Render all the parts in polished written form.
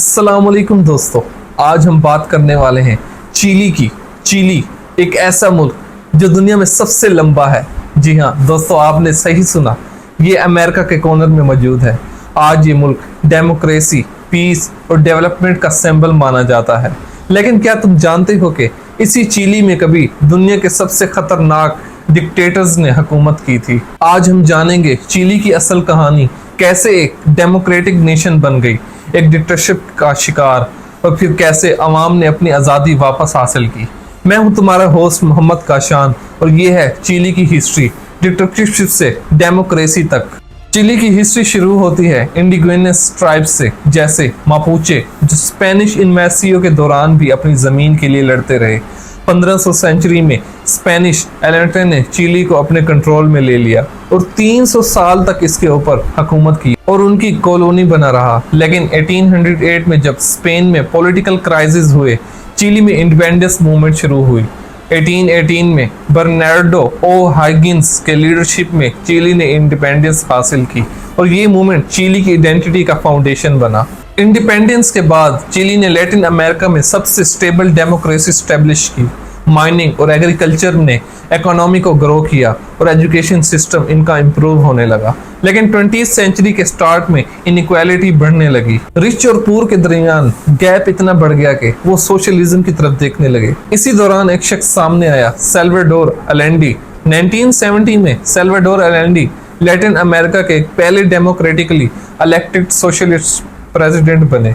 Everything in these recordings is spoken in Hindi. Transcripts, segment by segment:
अस्सलाम वालेकुम दोस्तों, आज हम बात करने वाले हैं चिली की। चिली एक ऐसा मुल्क जो दुनिया में सबसे लंबा है। जी हाँ दोस्तों, आपने सही सुना, ये अमेरिका के कॉर्नर में मौजूद है। आज ये मुल्क डेमोक्रेसी, पीस और डेवलपमेंट का सिंबल माना जाता है। लेकिन क्या तुम जानते हो कि इसी चिली में कभी दुनिया के सबसे खतरनाक डिक्टेटर्स ने हुकूमत की थी। आज हम जानेंगे चिली की असल कहानी, कैसे एक डेमोक्रेटिक नेशन बन गई एक डिक्टेटरशिप का शिकार, और फिर कैसे अवाम ने अपनी आज़ादी वापस हासिल की। मैं हूं तुम्हारा होस्ट मोहम्मद काशान और ये है चिली की हिस्ट्री, डिक्टेटरशिप से डेमोक्रेसी तक। चिली की हिस्ट्री शुरू होती है इंडिजिनस ट्राइब्स से, जैसे मापुचे, जो स्पेनिश इन्वेसियों के दौरान भी अपनी ज़मीन के लिए लड़ते रहे। 1500 सेंचुरी में स्पेनिश एलेंटे ने चिली को अपने कंट्रोल में ले लिया और 300 साल तक इसके ऊपर हुकूमत की और उनकी कॉलोनी बना रहा। लेकिन 1808 में जब स्पेन में पॉलिटिकल क्राइसिस हुए, चिली में इंडिपेंडेंस मूवमेंट शुरू हुई। 1818 में बर्नार्डो ओ हाइगिंस के लीडरशिप में चिली ने इंडिपेंडेंस हासिल की और ये मूवमेंट चिली की आइडेंटिटी का फाउंडेशन बना। इंडिपेंडेंस के बाद चिली ने लैटिन अमेरिका में सबसे स्टेबल डेमोक्रेसी स्टैब्लिश की। माइनिंग और एग्रीकल्चर ने इकोनॉमी को ग्रो किया और एजुकेशन सिस्टम इनका इम्प्रूव होने लगा। लेकिन 20वीं सेंचुरी के स्टार्ट में इनइक्वालिटी बढ़ने लगी। रिच और पुअर के दरमियान गैप इतना बढ़ गया कि वो सोशलिज्म की तरफ देखने लगे। इसी दौरान एक शख्स सामने आया, साल्वाडोर अलेंडी। 1970 में साल्वाडोर अलेंडी लैटिन अमेरिका के पहले डेमोक्रेटिकली इलेक्टेड सोशलिस्ट प्रेसिडेंट बने।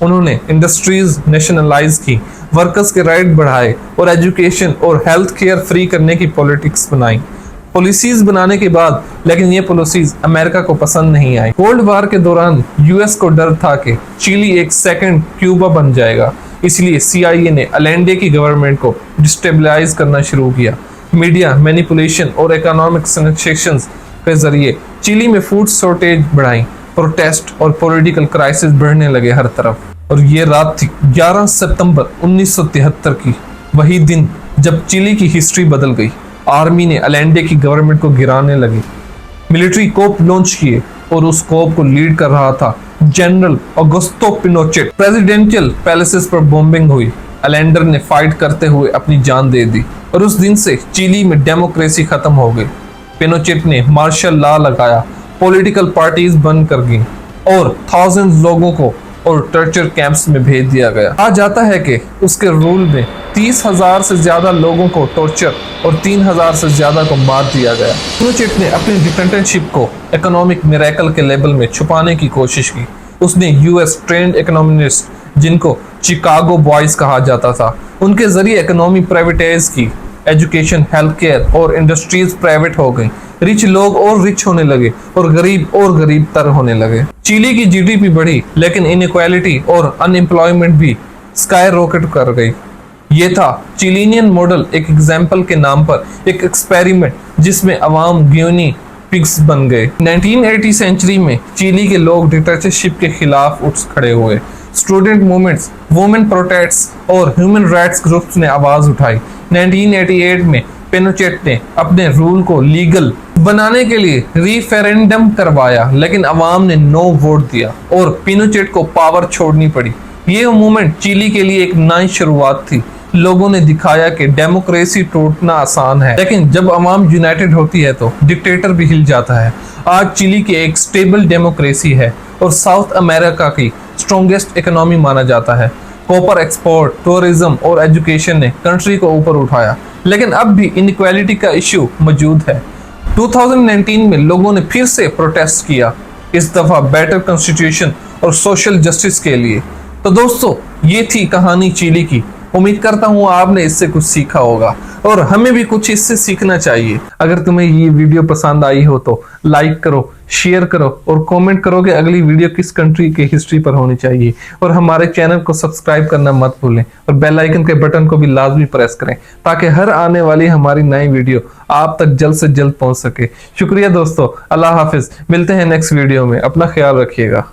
उन्होंने इंडस्ट्रीज नेशनलाइज की, वर्कर्स के राइट बढ़ाए और एजुकेशन और हेल्थ केयर फ्री करने की पॉलिटिक्स बनाई। पॉलिसीज बनाने के बाद लेकिन ये पॉलिसीज अमेरिका को पसंद नहीं आई। कोल्ड वार के दौरान यूएस को डर था कि चिली एक सेकंड क्यूबा बन जाएगा, इसलिए CIA ने अलेंडे की गवर्नमेंट को डिस्टेबलाइज करना शुरू किया। मीडिया मैनिपुलेशन और इकोनॉमिक सैंक्शंस के जरिए चिली में फूड शॉर्टेज बढ़ाई, प्रोटेस्ट और पॉलिटिकल क्राइसिस बढ़ने लगे हर तरफ। और ये रात थी 11 सितंबर 1973 की, वही दिन जब चिली की हिस्ट्री बदल गई। आर्मी ने अलेंडे की गवर्नमेंट को गिराने लगी, मिलिट्री कोप लॉन्च किए और उस कोप को लीड कर रहा था जनरल ऑगस्टो पिनोचेट। प्रेसिडेंशियल पैलेसेस पर बॉम्बिंग हुई, अलेंडर ने फाइट करते हुए अपनी जान दे दी और उस दिन से चिली में डेमोक्रेसी खत्म हो गई। पिनोचेट ने मार्शल लॉ लगाया, पॉलिटिकल पार्टीज बंद कर गई और थाउजेंड्स लोगों को और टॉर्चर कैंप्स में भेज दिया गया। कहा जाता है कि उसके रूल में 30,000 से ज्यादा लोगों को टॉर्चर और 3,000 से ज्यादा को मार दिया गया। पिनोचेट ने अपनी डिक्टेटरशिप को इकोनॉमिक मिरेकल के लेबल में छुपाने की कोशिश की। उसने US ट्रेंड इकोनॉमिस्ट, जिनको चिकागो बॉयज कहा जाता था, उनके जरिए इकोनॉमी प्राइवेटाइज की। एजुकेशन, हेल्थ केयर और इंडस्ट्रीज प्राइवेट हो गई। रिच लोग और रिच होने लगे और गरीब तर होने लगे। चिली की GDP बढ़ी, लेकिन इनइक्वालिटी और अनएम्प्लॉयमेंट भी स्काई रॉकेट कर गई। ये था चिलीनियन मॉडल, एक एग्जाम्पल के नाम पर एक एक्सपेरिमेंट जिसमें अवाम गियोनी पिग्स बन गए। 1980 सेंचुरी में चिली के लोग डिक्टेटरशिप के खिलाफ उठ खड़े हुए। स्टूडेंट मूवमेंट्स, वुमेन प्रोटेस्ट और ह्यूमन राइट्स ग्रुप्स ने आवाज उठाई। 1988 में पिनोचेट ने अपने रूल को लीगल बनाने के लिए रेफरेंडम करवाया, लेकिन अवाम ने नो वोट दिया और पिनोचेट को पावर छोड़नी पड़ी। ये मूवमेंट चिली के लिए एक नई शुरुआत थी। लोगों ने दिखाया कि डेमोक्रेसी टूटना आसान है, लेकिन जब अवाम यूनाइटेड होती है तो डिक्टेटर भी हिल जाता है। आज चिली की एक स्टेबल डेमोक्रेसी है और साउथ अमेरिका की स्ट्रॉन्गेस्ट इकोनॉमी माना जाता है। कॉपर एक्सपोर्ट, टूरिज्म और एजुकेशन ने कंट्री को ऊपर उठाया, लेकिन अब भी इनइक्वालिटी का इश्यू मौजूद है। 2019 में लोगों ने फिर से प्रोटेस्ट किया, इस दफा बेटर कॉन्स्टिट्यूशन और सोशल जस्टिस के लिए। तो दोस्तों, ये थी कहानी चिली की। उम्मीद करता हूँ आपने इससे कुछ सीखा होगा और हमें भी कुछ इससे सीखना चाहिए। अगर तुम्हें ये वीडियो पसंद आई हो तो लाइक करो, शेयर करो और कमेंट करो कि अगली वीडियो किस कंट्री के हिस्ट्री पर होनी चाहिए। और हमारे चैनल को सब्सक्राइब करना मत भूलें और बेल आइकन के बटन को भी लाजमी प्रेस करें, ताकि हर आने वाली हमारी नई वीडियो आप तक जल्द से जल्द पहुंच सके। शुक्रिया दोस्तों, अल्लाह हाफिज। मिलते हैं नेक्स्ट वीडियो में, अपना ख्याल रखिएगा।